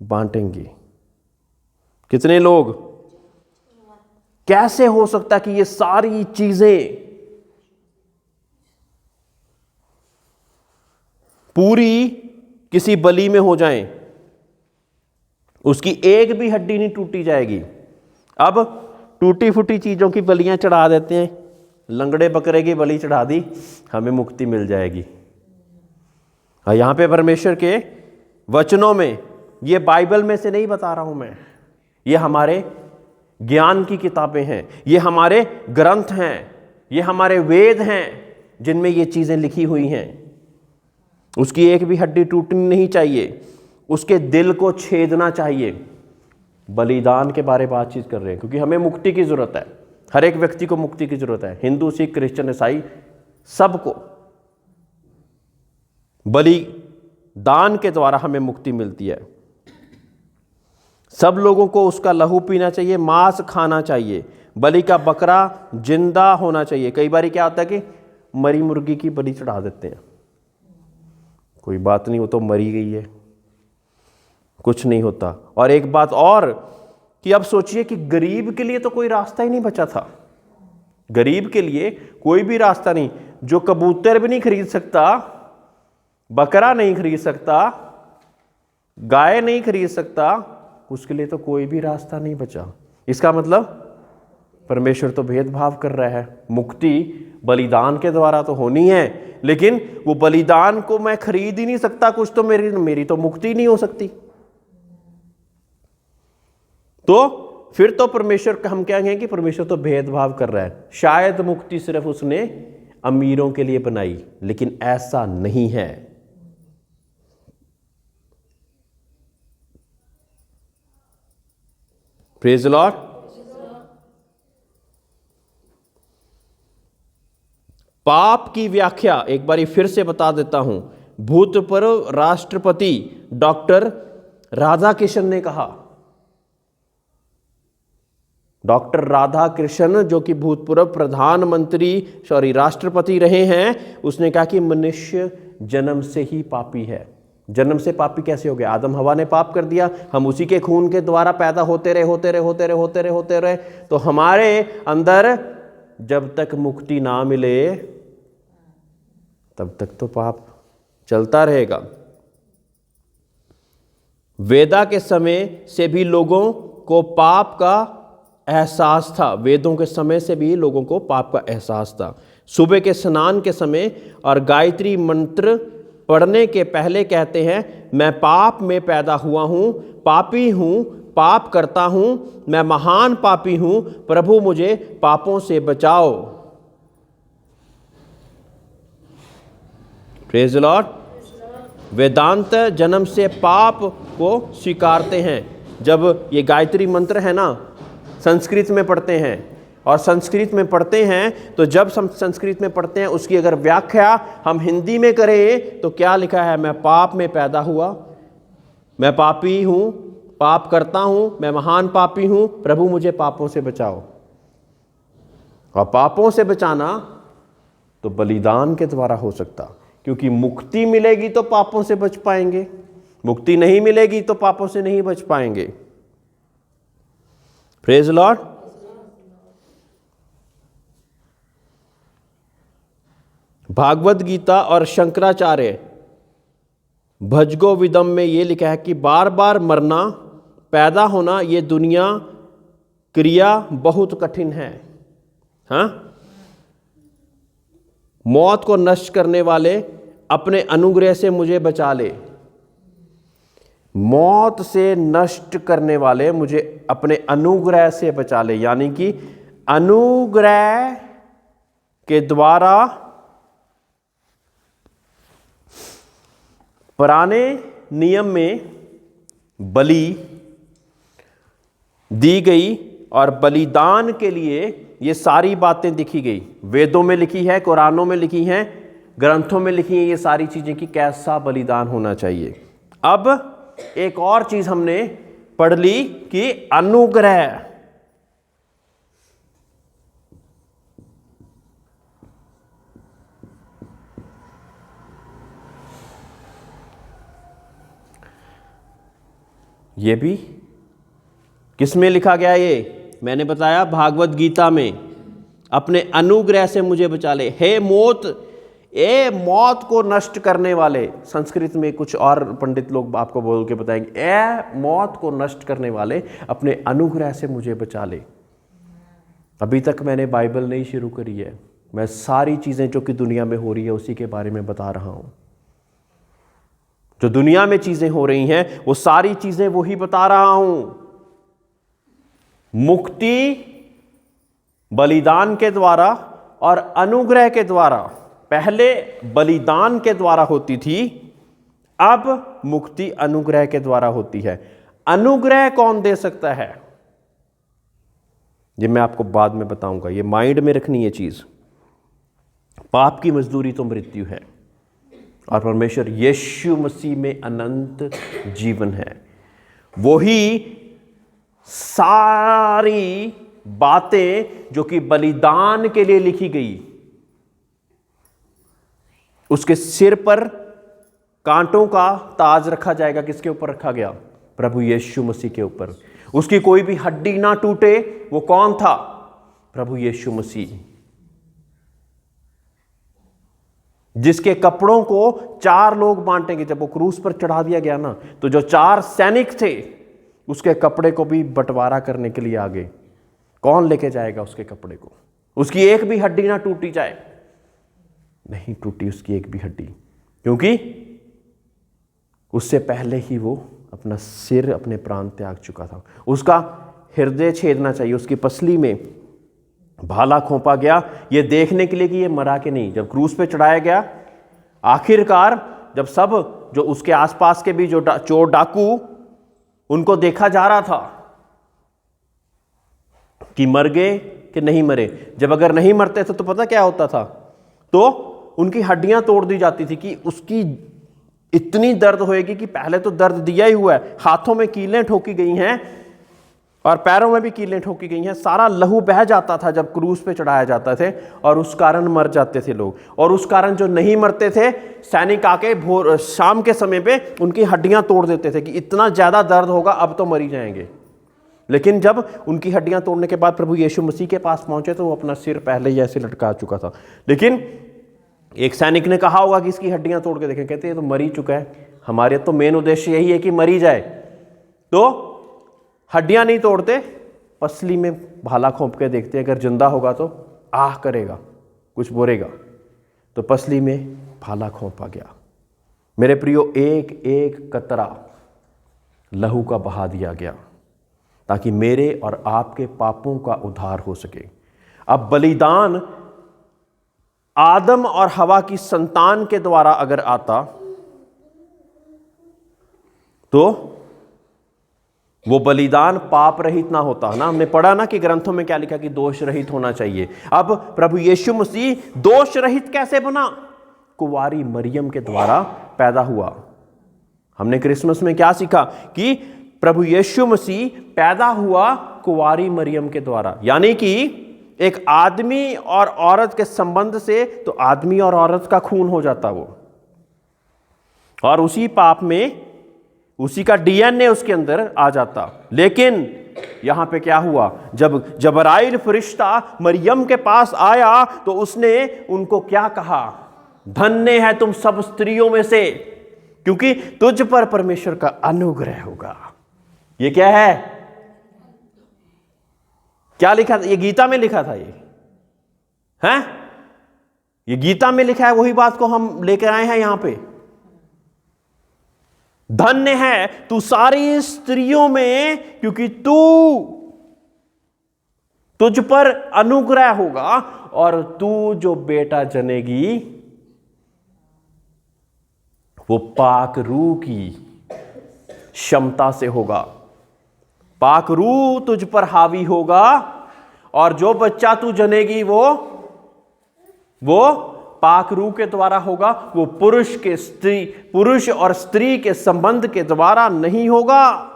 बांटेंगे। कितने लोग? कैसे हो सकता कि ये सारी चीजें पूरी किसी बलि में हो जाएं? उसकी एक भी हड्डी नहीं टूटी जाएगी। अब टूटी फूटी चीजों की बलियां चढ़ा देते हैं। लंगड़े बकरे की बलि चढ़ा दी, हमें मुक्ति मिल जाएगी। यहां पे परमेश्वर के वचनों में, ये बाइबल में से नहीं बता रहा हूं मैं, ये हमारे ज्ञान की किताबें हैं, ये हमारे ग्रंथ हैं, ये हमारे वेद हैं जिनमें ये चीजें लिखी हुई हैं। उसकी एक भी हड्डी टूटनी नहीं चाहिए, उसके दिल को छेदना चाहिए। बलिदान के बारे में बातचीत कर रहे हैं क्योंकि हमें मुक्ति की जरूरत है। हर एक व्यक्ति को मुक्ति की जरूरत है, हिंदू, सिख, क्रिश्चियन, ईसाई, सबको बलिदान के द्वारा हमें मुक्ति मिलती है। सब लोगों को उसका लहू पीना चाहिए, मांस खाना चाहिए। बलि का बकरा जिंदा होना चाहिए। कई बार क्या होता है कि मरी मुर्गी की बलि चढ़ा देते हैं, कोई बात नहीं, वो तो मरी गई है, कुछ नहीं होता। और एक बात और कि अब सोचिए कि गरीब के लिए तो कोई रास्ता ही नहीं बचा था। गरीब के लिए कोई भी रास्ता नहीं, जो कबूतर भी नहीं खरीद सकता, बकरा नहीं खरीद सकता, गाय नहीं खरीद सकता, उसके लिए तो कोई भी रास्ता नहीं बचा। इसका मतलब परमेश्वर तो भेदभाव कर रहा है। मुक्ति बलिदान के द्वारा तो होनी है, लेकिन वो बलिदान को मैं खरीद ही नहीं सकता, कुछ तो मेरी तो मुक्ति नहीं हो सकती। तो फिर तो परमेश्वर का हम क्या कहेंगे कि परमेश्वर तो भेदभाव कर रहा है। शायद मुक्ति सिर्फ उसने अमीरों के लिए बनाई, लेकिन ऐसा नहीं है। Praise the Lord. पाप की व्याख्या एक बार फिर से बता देता हूं। भूतपूर्व राष्ट्रपति डॉक्टर राधाकृष्णन ने कहा, डॉक्टर राधाकृष्णन जो कि भूतपूर्व राष्ट्रपति रहे हैं, उसने कहा कि मनुष्य जन्म से ही पापी है। जन्म से पापी कैसे हो गया? आदम हवा ने पाप कर दिया, हम उसी के खून के द्वारा पैदा होते रहे। तो हमारे अंदर जब तक मुक्ति ना मिले तब तक तो पाप चलता रहेगा। वेदा के समय से भी लोगों को पाप का एहसास था। वेदों के समय से भी लोगों को पाप का एहसास था। सुबह के स्नान के समय और गायत्री मंत्र पढ़ने के पहले कहते हैं, मैं पाप में पैदा हुआ हूँ, पापी हूँ, पाप करता हूँ, मैं महान पापी हूँ, प्रभु मुझे पापों से बचाओ। Praise the Lord. वेदांत जन्म से पाप को स्वीकारते हैं। जब ये गायत्री मंत्र है ना, संस्कृत में पढ़ते हैं, और संस्कृत में पढ़ते हैं तो जब हम संस्कृत में पढ़ते हैं उसकी अगर व्याख्या हम हिंदी में करें तो क्या लिखा है? मैं पाप में पैदा हुआ, मैं पापी हूँ, पाप करता हूँ, मैं महान पापी हूँ, प्रभु मुझे पापों से बचाओ। और पापों से बचाना तो बलिदान के द्वारा हो सकता, क्योंकि मुक्ति मिलेगी तो पापों से बच पाएंगे, मुक्ति नहीं मिलेगी तो पापों से नहीं बच पाएंगे। Praise Lord. भागवत गीता और शंकराचार्य भजगो विदम में यह लिखा है कि बार बार मरना, पैदा होना, ये दुनिया क्रिया बहुत कठिन है। हाँ, मौत को नष्ट करने वाले अपने अनुग्रह से मुझे बचा ले। मौत से नष्ट करने वाले मुझे अपने अनुग्रह से बचा ले, यानी कि अनुग्रह के द्वारा पुराने नियम में बलि दी गई और बलिदान के लिए ये सारी बातें लिखी गई। वेदों में लिखी है, कुरानों में लिखी हैं, ग्रंथों में लिखी हैं ये सारी चीजें कि कैसा बलिदान होना चाहिए। अब एक और चीज हमने पढ़ ली कि अनुग्रह। ये भी किसमें लिखा गया? ये मैंने बताया भागवत गीता में, अपने अनुग्रह से मुझे बचा ले। हे मौत, ए मौत को नष्ट करने वाले, संस्कृत में कुछ और पंडित लोग आपको बोल के बताएंगे, ए मौत को नष्ट करने वाले अपने अनुग्रह से मुझे बचा ले। अभी तक मैंने बाइबल नहीं शुरू करी है, मैं सारी चीजें जो कि दुनिया में हो रही है उसी के बारे में बता रहा हूं। जो दुनिया में चीजें हो रही हैं वो सारी चीजें वही बता रहा हूं। मुक्ति बलिदान के द्वारा और अनुग्रह के द्वारा, पहले बलिदान के द्वारा होती थी, अब मुक्ति अनुग्रह के द्वारा होती है। अनुग्रह कौन दे सकता है ये मैं आपको बाद में बताऊंगा, ये माइंड में रखनी है चीज। पाप की मजदूरी तो मृत्यु है और परमेश्वर यीशु मसीह में अनंत जीवन है। वही सारी बातें जो कि बलिदान के लिए लिखी गई, उसके सिर पर कांटों का ताज रखा जाएगा। किसके ऊपर रखा गया? प्रभु यीशु मसीह के ऊपर। उसकी कोई भी हड्डी ना टूटे। वो कौन था? प्रभु यीशु मसीह, जिसके कपड़ों को 4 लोग बांटेंगे। जब वो क्रूस पर चढ़ा दिया गया ना, तो जो 4 सैनिक थे उसके कपड़े को भी बंटवारा करने के लिए आ गए। कौन लेके जाएगा उसके कपड़े को? उसकी एक भी हड्डी ना टूटी जाए। नहीं टूटी उसकी एक भी हड्डी, क्योंकि उससे पहले ही वो अपना सिर, अपने प्राण त्याग चुका था। उसका हृदय छेदना चाहिए, उसकी पसली में भाला खोपा गया, ये देखने के लिए कि ये मरा कि नहीं। जब क्रूस पे चढ़ाया गया, आखिरकार जब सब जो उसके आसपास के भी जो चोर डाकू, उनको देखा जा रहा था कि मर गए कि नहीं मरे। जब अगर नहीं मरते थे तो पता क्या होता था, तो उनकी हड्डियां तोड़ दी जाती थी कि उसकी इतनी दर्द होएगी कि पहले तो दर्द दिया ही हुआ है, हाथों में कीलें ठोकी गई हैं और पैरों में भी कीलें ठोकी गई हैं, सारा लहू बह जाता था जब क्रूस पे चढ़ाया जाता थे, और उस कारण मर जाते थे लोग। और उस कारण जो नहीं मरते थे, सैनिक आके भोर शाम के समय पे उनकी हड्डियां तोड़ देते थे कि इतना ज्यादा दर्द होगा, अब तो मरी जाएंगे। लेकिन जब उनकी हड्डियां तोड़ने के बाद प्रभु यीशु मसीह के पास पहुंचे तो वो अपना सिर पहले ही ऐसे लटका चुका था। लेकिन एक सैनिक ने कहा होगा कि इसकी हड्डियां तोड़ के देखें, कहते हैं तो मर ही चुका है, हमारे तो मेन उद्देश्य यही है कि मरी जाए। तो हड्डियां नहीं तोड़ते, पसली में भाला खोंप के देखते हैं, अगर जिंदा होगा तो आह करेगा, कुछ बोलेगा, तो पसली में भाला खोंपा गया। मेरे प्रियो, एक एक कतरा लहू का बहा दिया गया ताकि मेरे और आपके पापों का उद्धार हो सके। अब बलिदान आदम और हवा की संतान के द्वारा अगर आता तो वो बलिदान पाप रहित ना होता ना। हमने पढ़ा ना कि ग्रंथों में क्या लिखा कि दोष रहित होना चाहिए। अब प्रभु यीशु मसीह दोष रहित कैसे बना? कुंवारी मरियम के द्वारा पैदा हुआ। हमने क्रिसमस में क्या सीखा कि प्रभु यीशु मसीह पैदा हुआ कुंवारी मरियम के द्वारा, यानी कि एक आदमी और औरत के संबंध से तो आदमी और औरत का खून हो जाता वो, और उसी पाप में उसी का डीएनए उसके अंदर आ जाता। लेकिन यहां पे क्या हुआ, जब जबराइल फरिश्ता मरियम के पास आया तो उसने उनको क्या कहा? धन्य है तुम सब स्त्रियों में से, क्योंकि तुझ पर परमेश्वर का अनुग्रह होगा। ये क्या है? क्या लिखा था? ये गीता में लिखा था। ये है, ये गीता में लिखा है, वही बात को हम लेकर आए हैं यहां पे। धन्य है तू सारी स्त्रियों में, क्योंकि तुझ पर अनुग्रह होगा, और तू जो बेटा जनेगी वो पाक रूह की क्षमता से होगा। पाक रूह तुझ पर हावी होगा, और जो बच्चा तू जनेगी वो पाक रूह के द्वारा होगा। वो पुरुष और स्त्री के संबंध के द्वारा नहीं होगा।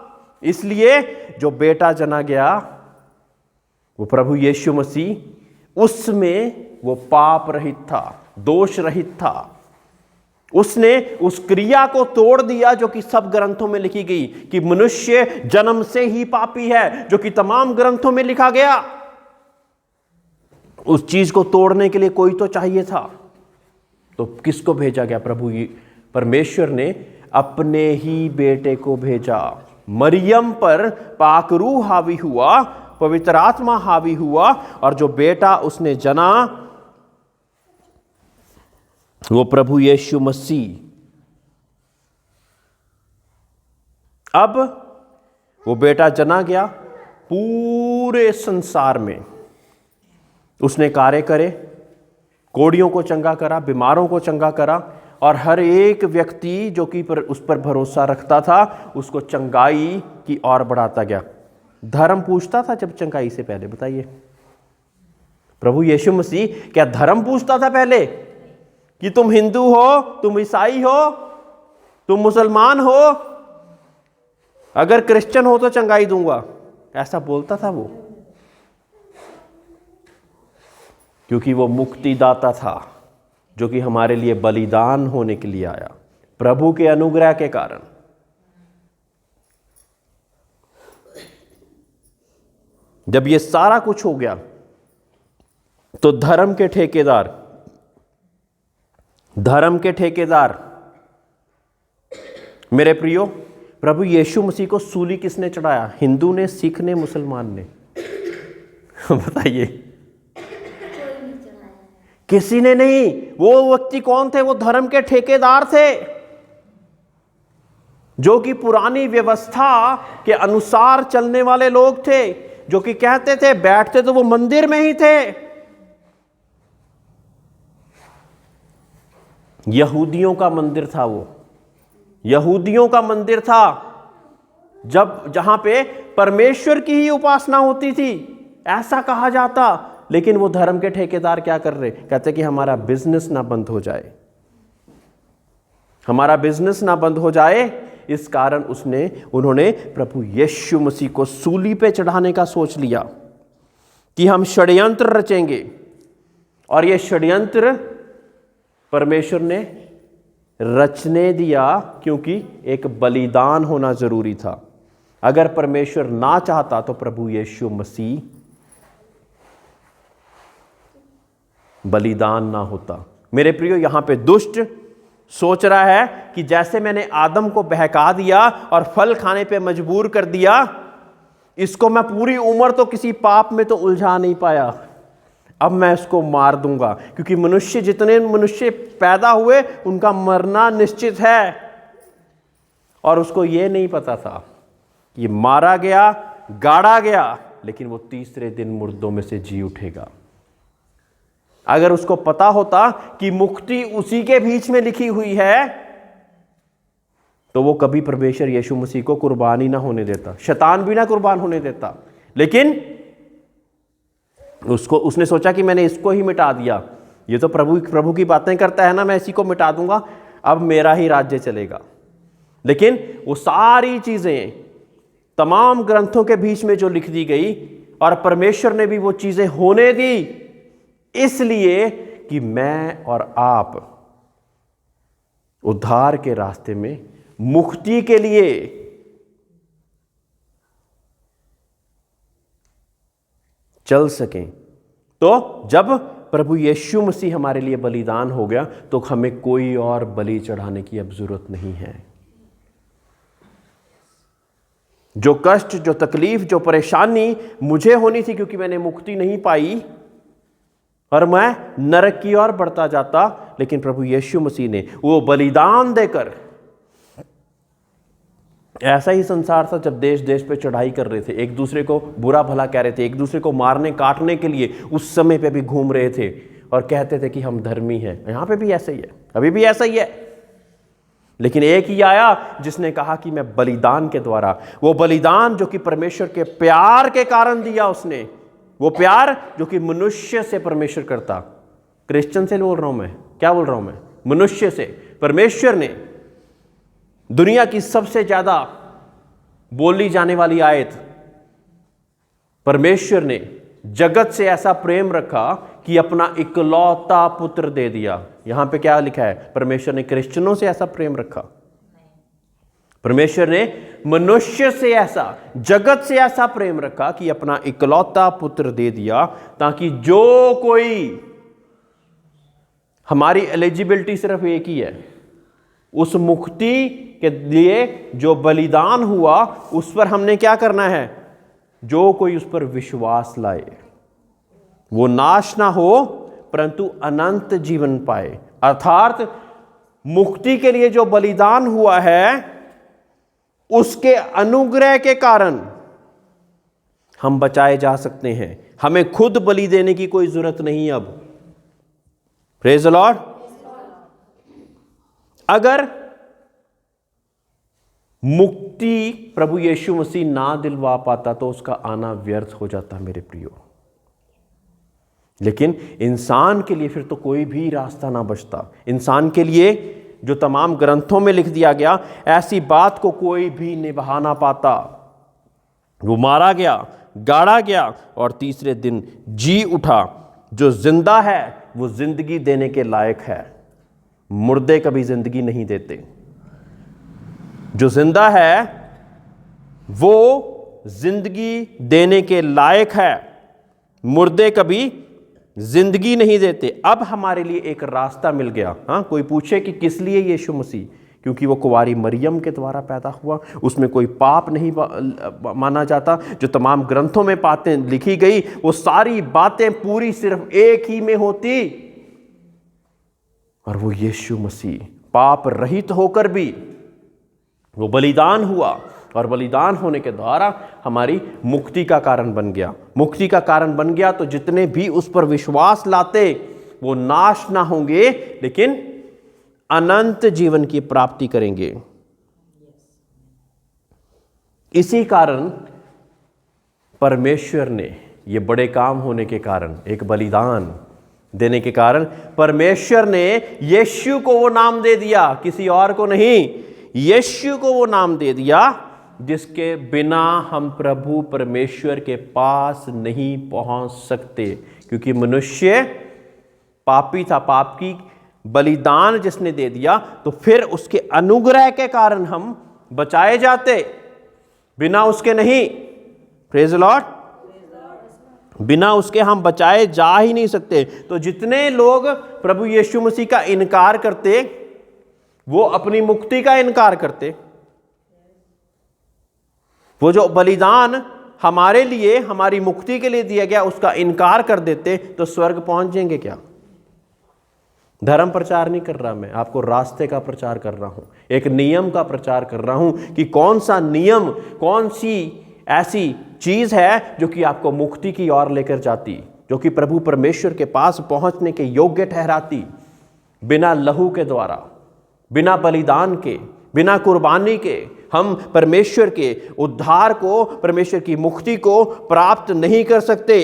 इसलिए जो बेटा जना गया वो प्रभु यीशु मसीह, उसमें वो पाप रहित था, दोष रहित था। उसने उस क्रिया को तोड़ दिया जो कि सब ग्रंथों में लिखी गई कि मनुष्य जन्म से ही पापी है, जो कि तमाम ग्रंथों में लिखा गया। उस चीज को तोड़ने के लिए कोई तो चाहिए था। तो किसको भेजा गया? परमेश्वर ने अपने ही बेटे को भेजा। मरियम पर पाक रूह हावी हुआ, पवित्र आत्मा हावी हुआ, और जो बेटा उसने जना वो प्रभु यीशु मसीह। अब वो बेटा जना गया, पूरे संसार में उसने कार्य करे, कोढ़ियों को चंगा करा, बीमारों को चंगा करा, और हर एक व्यक्ति जो कि उस पर भरोसा रखता था उसको चंगाई की ओर बढ़ाता गया। धर्म पूछता था जब चंगाई से पहले? बताइए, प्रभु यीशु मसीह क्या धर्म पूछता था पहले कि तुम हिंदू हो, तुम ईसाई हो, तुम मुसलमान हो, अगर क्रिश्चियन हो तो चंगाई दूंगा? ऐसा बोलता था वो? क्योंकि वो मुक्तिदाता था जो कि हमारे लिए बलिदान होने के लिए आया, प्रभु के अनुग्रह के कारण। जब ये सारा कुछ हो गया तो धर्म के ठेकेदार मेरे प्रियो, प्रभु यीशु मसीह को सूली किसने चढ़ाया? हिंदू ने, सिख ने, मुसलमान ने? बताइए। किसी ने नहीं। वो व्यक्ति कौन थे? वो धर्म के ठेकेदार थे, जो कि पुरानी व्यवस्था के अनुसार चलने वाले लोग थे, जो कि कहते थे, बैठते तो वो मंदिर में ही थे। यहूदियों का मंदिर था वो, यहूदियों का मंदिर था, जहां पे परमेश्वर की ही उपासना होती थी, ऐसा कहा जाता। लेकिन वो धर्म के ठेकेदार क्या कर रहे? कहते कि हमारा बिजनेस ना बंद हो जाए, हमारा बिजनेस ना बंद हो जाए। इस कारण उन्होंने प्रभु यीशु मसीह को सूली पे चढ़ाने का सोच लिया कि हम षड्यंत्र रचेंगे। और ये षड्यंत्र परमेश्वर ने रचने दिया, क्योंकि एक बलिदान होना जरूरी था। अगर परमेश्वर ना चाहता तो प्रभु यीशु मसीह बलिदान ना होता। मेरे प्रियो, यहां पे दुष्ट सोच रहा है कि जैसे मैंने आदम को बहका दिया और फल खाने पे मजबूर कर दिया, इसको मैं पूरी उम्र तो किसी पाप में तो उलझा नहीं पाया, अब मैं इसको मार दूंगा। क्योंकि जितने मनुष्य पैदा हुए उनका मरना निश्चित है। और उसको यह नहीं पता था कि मारा गया, गाड़ा गया, लेकिन वो तीसरे दिन मुर्दों में से जी उठेगा। अगर उसको पता होता कि मुक्ति उसी के बीच में लिखी हुई है, तो वो कभी परमेश्वर यीशु मसीह को कुर्बान ही ना होने देता, शैतान भी ना कुर्बान होने देता। लेकिन उसने सोचा कि मैंने इसको ही मिटा दिया, ये तो प्रभु की बातें करता है ना, मैं इसी को मिटा दूंगा, अब मेरा ही राज्य चलेगा। लेकिन वो सारी चीजें तमाम ग्रंथों के बीच में जो लिख दी गई, और परमेश्वर ने भी वो चीजें होने दी, इसलिए कि मैं और आप उद्धार के रास्ते में मुक्ति के लिए चल सकें। तो जब प्रभु यीशु मसीह हमारे लिए बलिदान हो गया, तो हमें कोई और बलि चढ़ाने की अब जरूरत नहीं है। जो कष्ट, जो तकलीफ, जो परेशानी मुझे होनी थी क्योंकि मैंने मुक्ति नहीं पाई और मैं नरक की ओर बढ़ता जाता, लेकिन प्रभु यीशु मसीह ने वो बलिदान देकर, ऐसा ही संसार था जब देश देश पे चढ़ाई कर रहे थे, एक दूसरे को बुरा भला कह रहे थे, एक दूसरे को मारने काटने के लिए उस समय पे भी घूम रहे थे और कहते थे कि हम धर्मी हैं। यहां पे भी ऐसा ही है, अभी भी ऐसा ही है। लेकिन एक ही आया जिसने कहा कि मैं बलिदान के द्वारा, वो बलिदान जो कि परमेश्वर के प्यार के कारण दिया उसने, वो प्यार जो कि मनुष्य से परमेश्वर करता। क्रिश्चियन से बोल रहा हूं मैं, क्या बोल रहा हूं मैं? मनुष्य से। परमेश्वर ने दुनिया की सबसे ज्यादा बोली जाने वाली आयत, परमेश्वर ने जगत से ऐसा प्रेम रखा कि अपना इकलौता पुत्र दे दिया। यहां पे क्या लिखा है? परमेश्वर ने क्रिश्चियनों से ऐसा प्रेम रखा, परमेश्वर ने मनुष्य से ऐसा, जगत से ऐसा प्रेम रखा कि अपना इकलौता पुत्र दे दिया, ताकि जो कोई, हमारी एलिजिबिलिटी सिर्फ एक ही है, उस मुक्ति के लिए जो बलिदान हुआ उस पर हमने क्या करना है? जो कोई उस पर विश्वास लाए वो नाश ना हो परंतु अनंत जीवन पाए। अर्थात मुक्ति के लिए जो बलिदान हुआ है उसके अनुग्रह के कारण हम बचाए जा सकते हैं। हमें खुद बलि देने की कोई जरूरत नहीं अब। Praise the Lord. अगर मुक्ति प्रभु यीशु मसीह ना दिलवा पाता तो उसका आना व्यर्थ हो जाता मेरे प्रियो। लेकिन इंसान के लिए फिर तो कोई भी रास्ता ना बचता। इंसान के लिए जो तमाम ग्रंथों में लिख दिया गया, ऐसी बात को कोई भी निभा ना पाता। वो मारा गया, गाड़ा गया और तीसरे दिन जी उठा। जो जिंदा है वो जिंदगी देने के लायक है, मुर्दे कभी जिंदगी नहीं देते। जो जिंदा है वो जिंदगी देने के लायक है, मुर्दे कभी जिंदगी नहीं देते। अब हमारे लिए एक रास्ता मिल गया। हाँ, कोई पूछे कि किस लिए यीशु मसीह, क्योंकि वो कुंवारी मरियम के द्वारा पैदा हुआ, उसमें कोई पाप नहीं माना जाता। जो तमाम ग्रंथों में बातें लिखी गई वो सारी बातें पूरी सिर्फ एक ही में होती, और वो यीशु मसीह पाप रहित होकर भी वो बलिदान हुआ, और बलिदान होने के द्वारा हमारी मुक्ति का कारण बन गया। मुक्ति का कारण बन गया तो जितने भी उस पर विश्वास लाते वो नाश ना होंगे लेकिन अनंत जीवन की प्राप्ति करेंगे। इसी कारण परमेश्वर ने ये बड़े काम होने के कारण, एक बलिदान देने के कारण, परमेश्वर ने यीशु को वो नाम दे दिया, किसी और को नहीं, यीशु को वो नाम दे दिया जिसके बिना हम प्रभु परमेश्वर के पास नहीं पहुंच सकते। क्योंकि मनुष्य पापी था, पाप की बलिदान जिसने दे दिया तो फिर उसके अनुग्रह के कारण हम बचाए जाते, बिना उसके नहीं। Praise the Lord. बिना उसके हम बचाए जा ही नहीं सकते। तो जितने लोग प्रभु यीशु मसीह का इनकार करते वो अपनी मुक्ति का इनकार करते। वो जो बलिदान हमारे लिए, हमारी मुक्ति के लिए दिया गया, उसका इनकार कर देते तो स्वर्ग पहुंच जाएंगे क्या? धर्म प्रचार नहीं कर रहा मैं, आपको रास्ते का प्रचार कर रहा हूं, एक नियम का प्रचार कर रहा हूं कि कौन सा नियम, कौन सी ऐसी चीज है जो कि आपको मुक्ति की ओर लेकर जाती, जो कि प्रभु परमेश्वर के पास पहुंचने के योग्य ठहराती, बिना लहू के द्वारा, बिना बलिदान के, बिना कुर्बानी के हम परमेश्वर के उद्धार को, परमेश्वर की मुक्ति को प्राप्त नहीं कर सकते।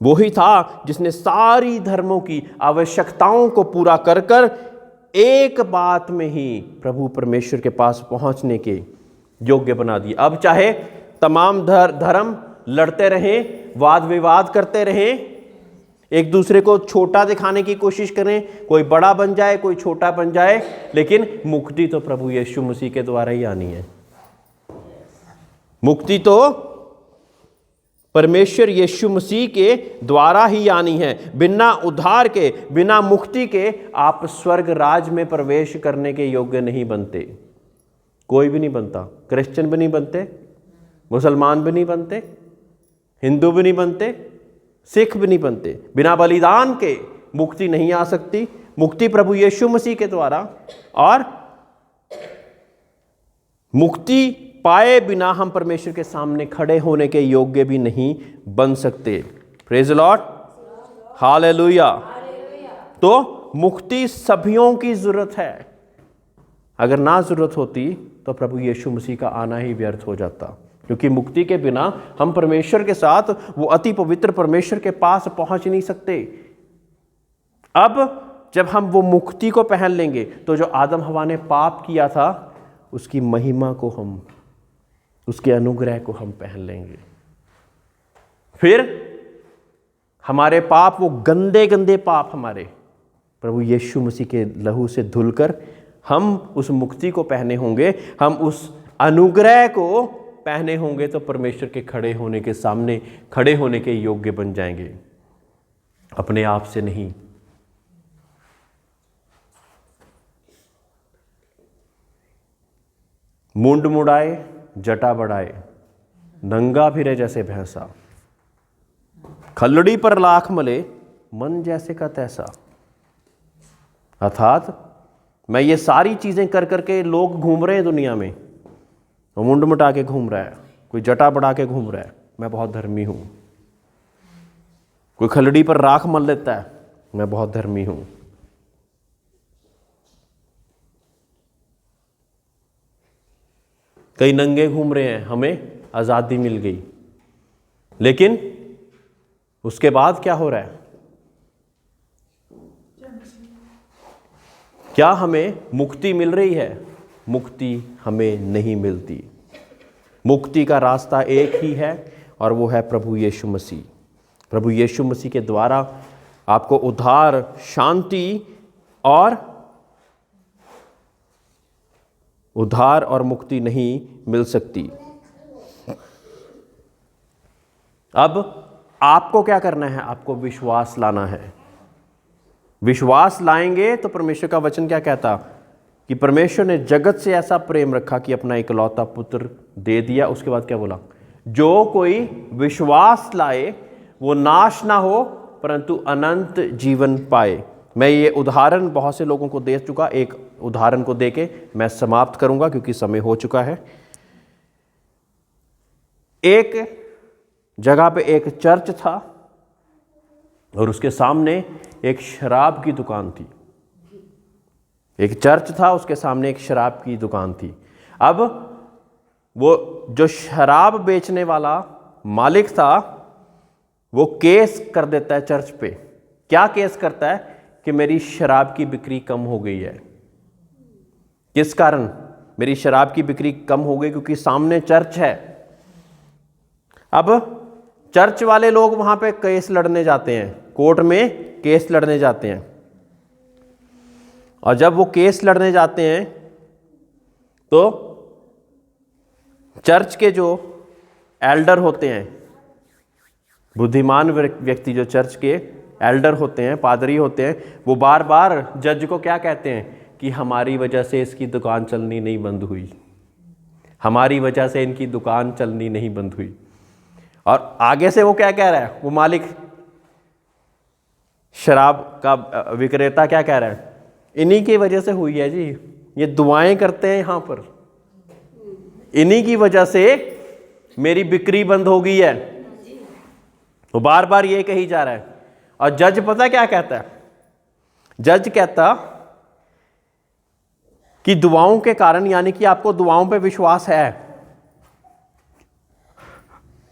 वही था जिसने सारी धर्मों की आवश्यकताओं को पूरा कर कर एक बात में ही प्रभु परमेश्वर के पास पहुंचने के योग्य बना दिया। अब चाहे तमाम धर्म लड़ते रहें, वाद विवाद करते रहें, एक दूसरे को छोटा दिखाने की कोशिश करें, कोई बड़ा बन जाए, कोई छोटा बन जाए, लेकिन मुक्ति तो प्रभु यीशु मसीह के द्वारा ही आनी है। मुक्ति तो परमेश्वर यीशु मसीह के द्वारा ही आनी है। बिना उद्धार के, बिना मुक्ति के आप स्वर्ग राज में प्रवेश करने के योग्य नहीं बनते। कोई भी नहीं बनता। क्रिश्चियन भी नहीं बनते, मुसलमान भी नहीं बनते, हिंदू भी नहीं बनते, सिख भी नहीं बनते। बिना बलिदान के मुक्ति नहीं आ सकती। मुक्ति प्रभु यीशु मसीह के द्वारा, और मुक्ति पाए बिना हम परमेश्वर के सामने खड़े होने के योग्य भी नहीं बन सकते। Praise the Lord, hallelujah. तो मुक्ति सभियों की जरूरत है। अगर ना जरूरत होती तो प्रभु यीशु मसीह का आना ही व्यर्थ हो जाता, क्योंकि मुक्ति के बिना हम परमेश्वर के साथ, वो अति पवित्र परमेश्वर के पास पहुंच नहीं सकते। अब जब हम वो मुक्ति को पहन लेंगे तो जो आदम हवा ने पाप किया था उसकी महिमा को हम, उसके अनुग्रह को हम पहन लेंगे। फिर हमारे पाप, वो गंदे गंदे पाप हमारे प्रभु यीशु मसीह के लहू से धुलकर हम उस मुक्ति को पहने होंगे, हम उस अनुग्रह को पहने होंगे, तो परमेश्वर के खड़े होने के सामने खड़े होने के योग्य बन जाएंगे, अपने आप से नहीं। मुंड मुड़ाए जटा बढ़ाए, नंगा फिरे जैसे भैंसा, खलड़ी पर लाख मले मन जैसे का तैसा। अर्थात मैं ये सारी चीजें कर करके लोग घूम रहे हैं दुनिया में, वो मुंड मुटा के घूम रहा है, कोई जटा बढ़ा के घूम रहा है, मैं बहुत धर्मी हूं। कोई खलड़ी पर राख मल लेता है, मैं बहुत धर्मी हूं। कई नंगे घूम रहे हैं, हमें आजादी मिल गई, लेकिन उसके बाद क्या हो रहा है? क्या हमें मुक्ति मिल रही है? मुक्ति हमें नहीं मिलती। मुक्ति का रास्ता एक ही है और वो है प्रभु यीशु मसीह। प्रभु यीशु मसीह के द्वारा आपको उद्धार, शांति और मुक्ति नहीं मिल सकती। अब आपको क्या करना है? आपको विश्वास लाना है। विश्वास लाएंगे तो परमेश्वर का वचन क्या कहता कि परमेश्वर ने जगत से ऐसा प्रेम रखा कि अपना इकलौता पुत्र दे दिया। उसके बाद क्या बोला, जो कोई विश्वास लाए वो नाश ना हो परंतु अनंत जीवन पाए। मैं ये उदाहरण बहुत से लोगों को दे चुका, एक उदाहरण को देके मैं समाप्त करूंगा क्योंकि समय हो चुका है। एक जगह पे एक चर्च था और उसके सामने एक शराब की दुकान थी। एक चर्च था, उसके सामने एक शराब की दुकान थी। अब वो जो शराब बेचने वाला मालिक था वो केस कर देता है चर्च पे। क्या केस करता है कि मेरी शराब की बिक्री कम हो गई है। किस कारण मेरी शराब की बिक्री कम हो गई? क्योंकि सामने चर्च है। अब चर्च वाले लोग वहां पे केस लड़ने जाते हैं, कोर्ट में केस लड़ने जाते हैं। और जब वो केस लड़ने जाते हैं तो चर्च के जो एल्डर होते हैं, बुद्धिमान व्यक्ति जो चर्च के एल्डर होते हैं, पादरी होते हैं, वो बार बार जज को क्या कहते हैं कि हमारी वजह से इसकी दुकान चलनी नहीं बंद हुई, हमारी वजह से इनकी दुकान चलनी नहीं बंद हुई। और आगे से वो क्या कह रहा है, वो मालिक शराब का विक्रेता क्या कह रहा है, इन्हीं की वजह से हुई है जी, ये दुआएं करते हैं यहां पर, इन्हीं की वजह से मेरी बिक्री बंद हो गई है। वो बार बार ये कही जा रहा है। और जज पता क्या कहता है? जज कहता कि दुआओं के कारण, यानी कि आपको दुआओं पे विश्वास है।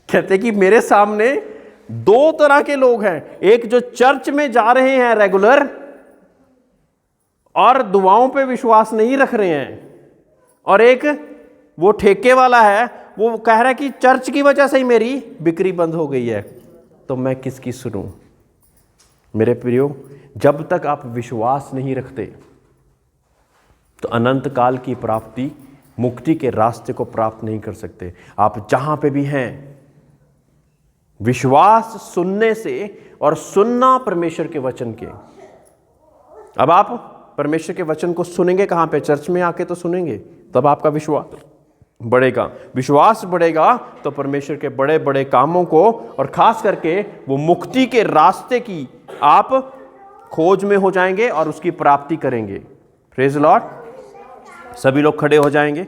कहते कि मेरे सामने दो तरह के लोग हैं, एक जो चर्च में जा रहे हैं रेगुलर और दुआओं पे विश्वास नहीं रख रहे हैं, और एक वो ठेके वाला है, वो कह रहा है कि चर्च की वजह से ही मेरी बिक्री बंद हो गई है। तो मैं किसकी सुनूं? मेरे प्रियो, जब तक आप विश्वास नहीं रखते तो अनंत काल की प्राप्ति, मुक्ति के रास्ते को प्राप्त नहीं कर सकते। आप जहां पे भी हैं, विश्वास सुनने से, और सुनना परमेश्वर के वचन के। अब आप परमेश्वर के वचन को सुनेंगे कहां पे? चर्च में आके तो सुनेंगे, तब आपका विश्वास बढ़ेगा। विश्वास बढ़ेगा तो परमेश्वर के बड़े बड़े कामों को, और खास करके वो मुक्ति के रास्ते की आप खोज में हो जाएंगे और उसकी प्राप्ति करेंगे। Praise the Lord. सभी लोग खड़े हो जाएंगे।